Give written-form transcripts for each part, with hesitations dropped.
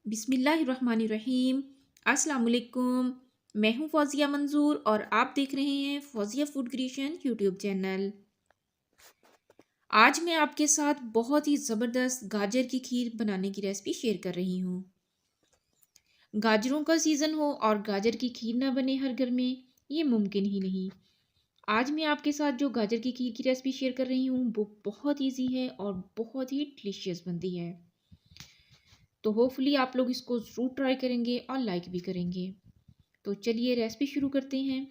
बिस्मिल्लाहिर्रहमानिर्रहीम। अस्सलाम वालेकुम। मैं हूँ फौजिया मंजूर और आप देख रहे हैं Fauzia food creation YouTube channel. आज मैं आपके साथ बहुत ही ज़बरदस्त गाजर की खीर बनाने की रेसिपी शेयर कर रही हूँ। गाजरों का सीज़न हो और गाजर की खीर ना बने हर घर में, ये मुमकिन ही नहीं। आज मैं आपके साथ जो गाजर की खीर की रेसिपी शेयर कर रही हूँ वो बहुत ईजी है और बहुत ही डिलीशियस बनती है। तो होपफुली आप लोग इसको ज़रूर ट्राई करेंगे और लाइक भी करेंगे। तो चलिए रेसिपी शुरू करते हैं।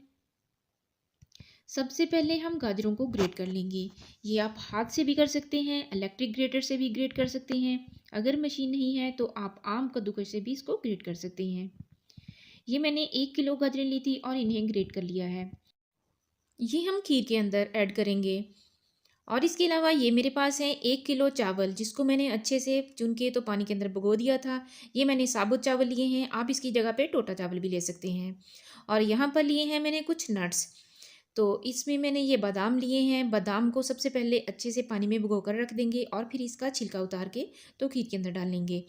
सबसे पहले हम गाजरों को ग्रेट कर लेंगे। ये आप हाथ से भी कर सकते हैं, इलेक्ट्रिक ग्रेटर से भी ग्रेट कर सकते हैं। अगर मशीन नहीं है तो आप आम कद्दूकस से भी इसको ग्रेट कर सकते हैं। ये मैंने 1 किलो गाजरें ली थी और इन्हें ग्रेट कर लिया है। ये हम खीर के अंदर ऐड करेंगे। और इसके अलावा ये मेरे पास है 1 किलो चावल, जिसको मैंने अच्छे से चुन के तो पानी के अंदर भिगो दिया था। ये मैंने साबुत चावल लिए हैं, आप इसकी जगह पे टोटा चावल भी ले सकते हैं। और यहाँ पर लिए हैं मैंने कुछ नट्स। तो इसमें मैंने ये बादाम लिए हैं। बादाम को सबसे पहले अच्छे से पानी में भिगो कर रख देंगे और फिर इसका छिलका उतार के तो खीर के अंदर डाल लेंगे।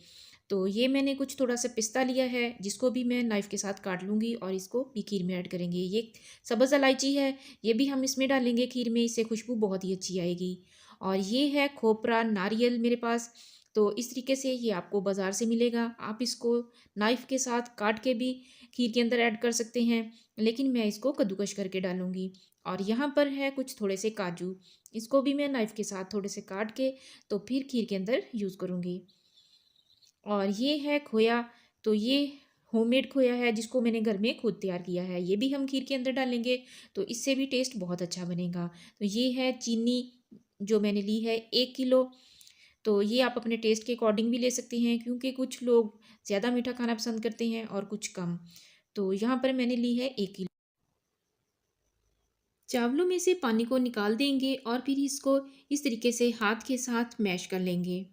तो ये मैंने कुछ थोड़ा सा पिस्ता लिया है, जिसको भी मैं नाइफ़ के साथ काट लूँगी और इसको भी खीर में ऐड करेंगे। ये सब्ज़ इलायची है, ये भी हम इसमें डालेंगे खीर में, इससे खुशबू बहुत ही अच्छी आएगी। और ये है खोपरा नारियल मेरे पास। तो इस तरीके से ये आपको बाज़ार से मिलेगा। आप इसको नाइफ़ के साथ काट के भी खीर के अंदर ऐड कर सकते हैं, लेकिन मैं इसको कद्दूकस करके डालूँगी। और यहाँ पर है कुछ थोड़े से काजू, इसको भी मैं नाइफ़ के साथ थोड़े से काट के तो फिर खीर के अंदर यूज़ करूँगी। और ये है खोया। तो ये होममेड खोया है, जिसको मैंने घर में खुद तैयार किया है। ये भी हम खीर के अंदर डालेंगे तो इससे भी टेस्ट बहुत अच्छा बनेगा। तो ये है चीनी, जो मैंने ली है 1 किलो। तो ये आप अपने टेस्ट के अकॉर्डिंग भी ले सकते हैं, क्योंकि कुछ लोग ज़्यादा मीठा खाना पसंद करते हैं और कुछ कम। तो यहाँ पर मैंने ली है 1 किलो। चावलों में से पानी को निकाल देंगे और फिर इसको इस तरीके से हाथ के साथ मैश कर लेंगे।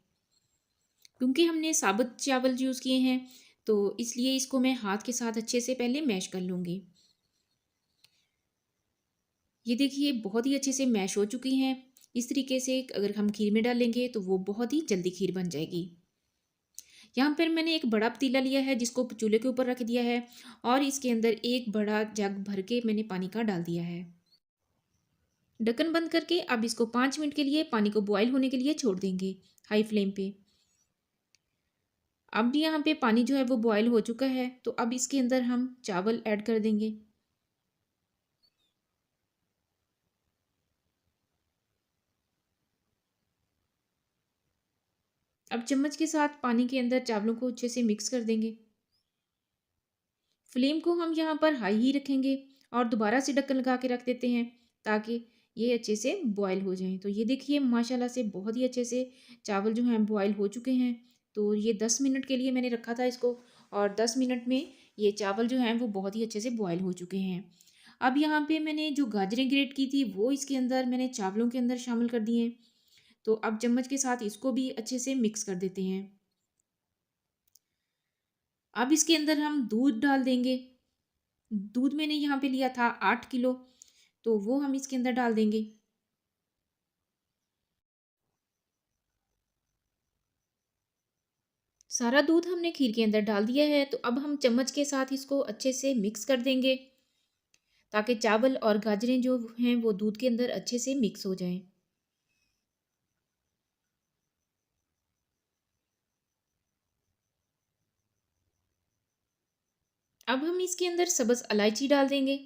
क्योंकि हमने साबुत चावल यूज़ किए हैं, तो इसलिए इसको मैं हाथ के साथ अच्छे से पहले मैश कर लूँगी। ये देखिए बहुत ही अच्छे से मैश हो चुकी हैं। इस तरीके से अगर हम खीर में डालेंगे तो वो बहुत ही जल्दी खीर बन जाएगी। यहाँ पर मैंने एक बड़ा पतीला लिया है, जिसको चूल्हे के ऊपर रख दिया है और इसके अंदर एक बड़ा जग भर के मैंने पानी का डाल दिया है। ढक्कन बंद करके अब इसको 5 मिनट के लिए पानी को बॉयल होने के लिए छोड़ देंगे हाई फ्लेम पे। अब यहाँ पे पानी जो है वो बॉयल हो चुका है, तो अब इसके अंदर हम चावल ऐड कर देंगे। अब चम्मच के साथ पानी के अंदर चावलों को अच्छे से मिक्स कर देंगे। फ्लेम को हम यहाँ पर हाई ही रखेंगे और दोबारा से ढक्कन लगा के रख देते हैं, ताकि ये अच्छे से बॉयल हो जाएं। तो ये देखिए माशाल्लाह से बहुत ही अच्छे से चावल जो हैं बॉयल हो चुके हैं। तो ये 10 मिनट के लिए मैंने रखा था इसको, और 10 मिनट में ये चावल जो हैं वो बहुत ही अच्छे से बॉयल हो चुके हैं। अब यहाँ पे मैंने जो गाजरें ग्रेट की थी वो इसके अंदर मैंने चावलों के अंदर शामिल कर दिए। तो अब चम्मच के साथ इसको भी अच्छे से मिक्स कर देते हैं। अब इसके अंदर हम दूध डाल देंगे। दूध मैंने यहाँ पे लिया था 8 किलो, तो वो हम इसके अंदर डाल देंगे। सारा दूध हमने खीर के अंदर डाल दिया है, तो अब हम चम्मच के साथ इसको अच्छे से मिक्स कर देंगे, ताकि चावल और गाजरें जो हैं वो दूध के अंदर अच्छे से मिक्स हो जाएं। अब हम इसके अंदर सब्ज़ इलायची डाल देंगे।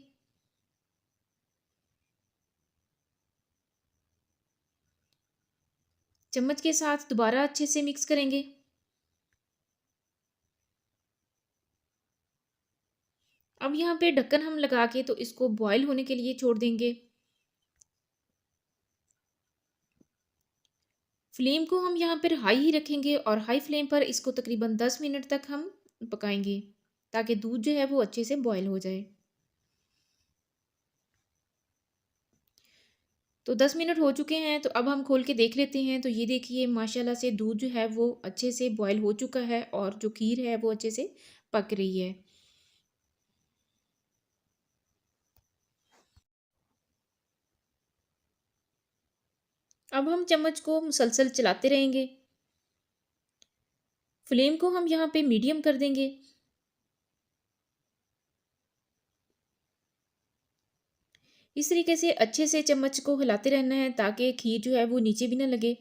चम्मच के साथ दोबारा अच्छे से मिक्स करेंगे। अब यहाँ पे ढक्कन हम लगा के तो इसको बॉयल होने के लिए छोड़ देंगे। फ्लेम को हम यहाँ पर हाई ही रखेंगे और हाई फ्लेम पर इसको तकरीबन 10 मिनट तक हम पकाएंगे, ताकि दूध जो है वो अच्छे से बॉयल हो जाए। तो 10 मिनट हो चुके हैं, तो अब हम खोल के देख लेते हैं। तो ये देखिए माशाल्लाह से दूध जो है वो अच्छे से बॉयल हो चुका है और जो खीर है वो अच्छे से पक रही है। अब हम चम्मच को मुसलसल चलाते रहेंगे। फ्लेम को हम यहाँ पे मीडियम कर देंगे। इस तरीके से अच्छे से चम्मच को हिलाते रहना है ताकि खीर जो है वो नीचे भी ना लगे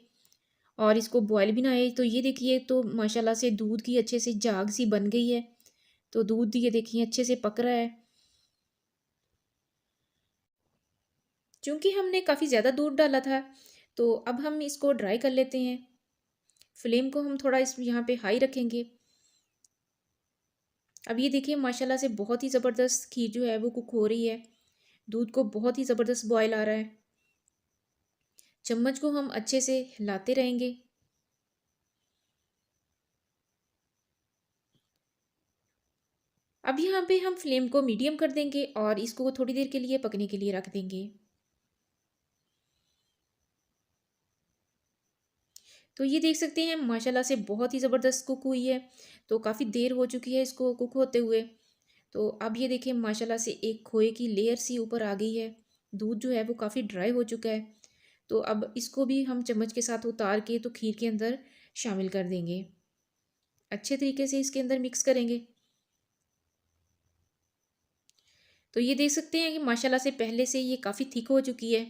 और इसको बॉयल भी ना आए। तो ये देखिए, तो माशाल्लाह से दूध की अच्छे से झाग सी बन गई है। तो दूध ये देखिए अच्छे से पक रहा है। चूँकि हमने काफ़ी ज़्यादा दूध डाला था, तो अब हम इसको ड्राई कर लेते हैं। फ्लेम को हम थोड़ा इस यहाँ पे हाई रखेंगे। अब ये देखिए माशाल्लाह से बहुत ही ज़बरदस्त खीर जो है वो कुक हो रही है। दूध को बहुत ही ज़बरदस्त बॉयल आ रहा है। चम्मच को हम अच्छे से हिलाते रहेंगे। अब यहाँ पे हम फ्लेम को मीडियम कर देंगे और इसको थोड़ी देर के लिए पकने के लिए रख देंगे। तो ये देख सकते हैं माशाल्लाह से बहुत ही ज़बरदस्त कुक हुई है। तो काफ़ी देर हो चुकी है इसको कुक होते हुए। तो अब ये देखिए माशाल्लाह से एक खोए की लेयर सी ऊपर आ गई है। दूध जो है वो काफ़ी ड्राई हो चुका है। तो अब इसको भी हम चम्मच के साथ उतार के तो खीर के अंदर शामिल कर देंगे। अच्छे तरीके से इसके अंदर मिक्स करेंगे। तो ये देख सकते हैं कि माशाल्लाह से पहले से ये काफ़ी थिक हो चुकी है।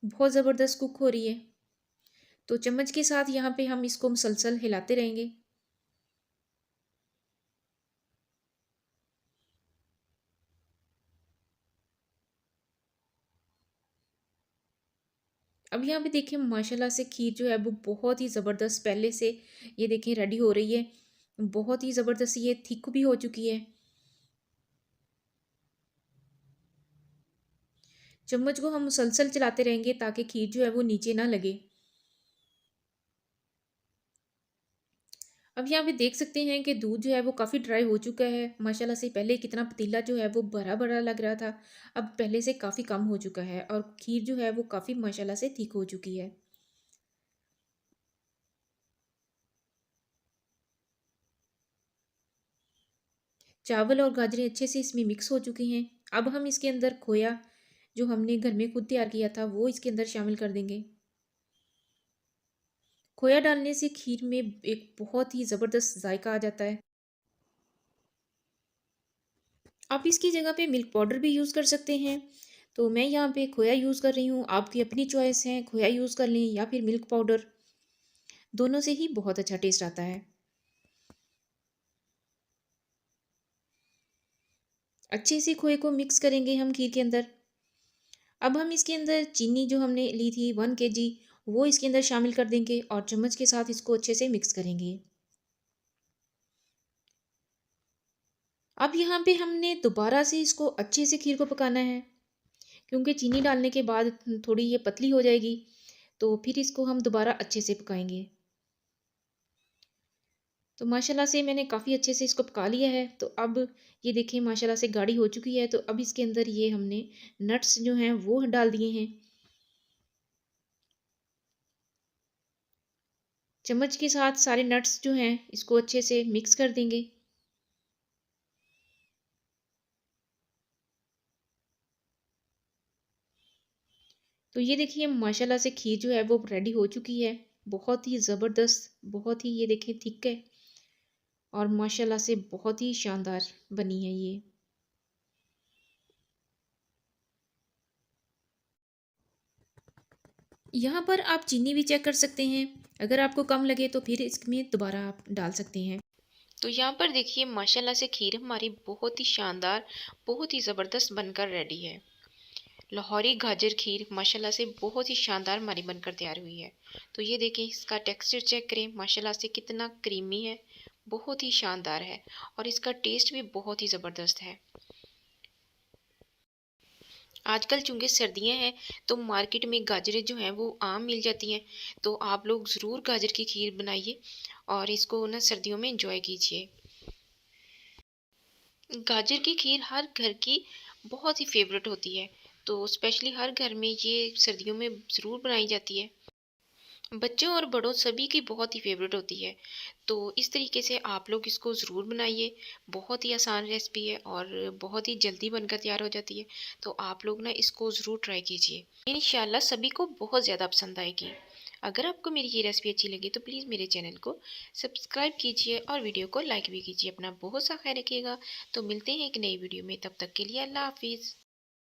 बहुत ज़बरदस्त कुक हो रही है। तो चम्मच के साथ यहाँ पे हम इसको मुसलसल हिलाते रहेंगे। अब यहाँ पे देखिए माशाल्लाह से खीर जो है वो बहुत ही ज़बरदस्त पहले से ये देखिए रेडी हो रही है। बहुत ही ज़बरदस्त ये थिक भी हो चुकी है। चम्मच को हम मुसलसल चलाते रहेंगे ताकि खीर जो है वो नीचे ना लगे। अब यहाँ पे देख सकते हैं कि दूध जो है वो काफ़ी ड्राई हो चुका है। माशाल्लाह से पहले कितना पतीला जो है वो भरा-भरा लग रहा था, अब पहले से काफ़ी कम हो चुका है और खीर जो है वो काफ़ी माशाल्लाह से थिक हो चुकी है। चावल और गाजरें अच्छे से इसमें मिक्स हो चुकी हैं। अब हम इसके अंदर खोया जो हमने घर में खुद तैयार किया था वो इसके अंदर शामिल कर देंगे। खोया डालने से खीर में एक बहुत ही ज़बरदस्त जायका आ जाता है। आप इसकी जगह पे मिल्क पाउडर भी यूज़ कर सकते हैं। तो मैं यहाँ पे खोया यूज़ कर रही हूँ, आपकी अपनी चॉइस है, खोया यूज़ कर लें या फिर मिल्क पाउडर, दोनों से ही बहुत अच्छा टेस्ट आता है। अच्छे से खोए को मिक्स करेंगे हम खीर के अंदर। अब हम इसके अंदर चीनी जो हमने ली थी 1 केजी वो इसके अंदर शामिल कर देंगे और चम्मच के साथ इसको अच्छे से मिक्स करेंगे। अब यहाँ पे हमने दोबारा से इसको अच्छे से खीर को पकाना है, क्योंकि चीनी डालने के बाद थोड़ी ये पतली हो जाएगी, तो फिर इसको हम दोबारा अच्छे से पकाएंगे। तो माशाल्लाह से मैंने काफ़ी अच्छे से इसको पका लिया है। तो अब ये देखिए माशाल्लाह से गाढ़ी हो चुकी है। तो अब इसके अंदर ये हमने नट्स जो हैं वो डाल दिए हैं। चम्मच के साथ सारे नट्स जो हैं इसको अच्छे से मिक्स कर देंगे। तो ये देखिए माशाल्लाह से खीर जो है वो रेडी हो चुकी है। बहुत ही ज़बरदस्त, बहुत ही ये देखिए थिक है और माशाल्लाह से बहुत ही शानदार बनी है ये। यहाँ पर आप चीनी भी चेक कर सकते हैं। अगर आपको कम लगे तो फिर इसमें दोबारा आप डाल सकते हैं। तो यहाँ पर देखिए माशाल्लाह से खीर हमारी बहुत ही शानदार, बहुत ही ज़बरदस्त बनकर रेडी है। लाहौरी गाजर खीर माशाल्लाह से बहुत ही शानदार हमारी बनकर तैयार हुई है। तो ये देखें, इसका टेक्सचर चेक करें, माशाल्लाह से कितना क्रीमी है, बहुत ही शानदार है और इसका टेस्ट भी बहुत ही ज़बरदस्त है। आजकल चूँकि सर्दियाँ हैं तो मार्केट में गाजरें जो हैं वो आम मिल जाती हैं। तो आप लोग ज़रूर गाजर की खीर बनाइए और इसको ना सर्दियों में एंजॉय कीजिए। गाजर की खीर हर घर की बहुत ही फेवरेट होती है। तो स्पेशली हर घर में ये सर्दियों में ज़रूर बनाई जाती है। बच्चों और बड़ों सभी की बहुत ही फ़ेवरेट होती है। तो इस तरीके से आप लोग इसको ज़रूर बनाइए। बहुत ही आसान रेसिपी है और बहुत ही जल्दी बनकर तैयार हो जाती है। तो आप लोग ना इसको ज़रूर ट्राई कीजिए। इंशाल्लाह सभी को बहुत ज़्यादा पसंद आएगी। अगर आपको मेरी ये रेसिपी अच्छी लगी तो प्लीज़ मेरे चैनल को सब्सक्राइब कीजिए और वीडियो को लाइक भी कीजिए। अपना बहुत सा ख़्याल रखिएगा। तो मिलते हैं एक नई वीडियो में, तब तक के लिए अल्लाह हाफ़िज़।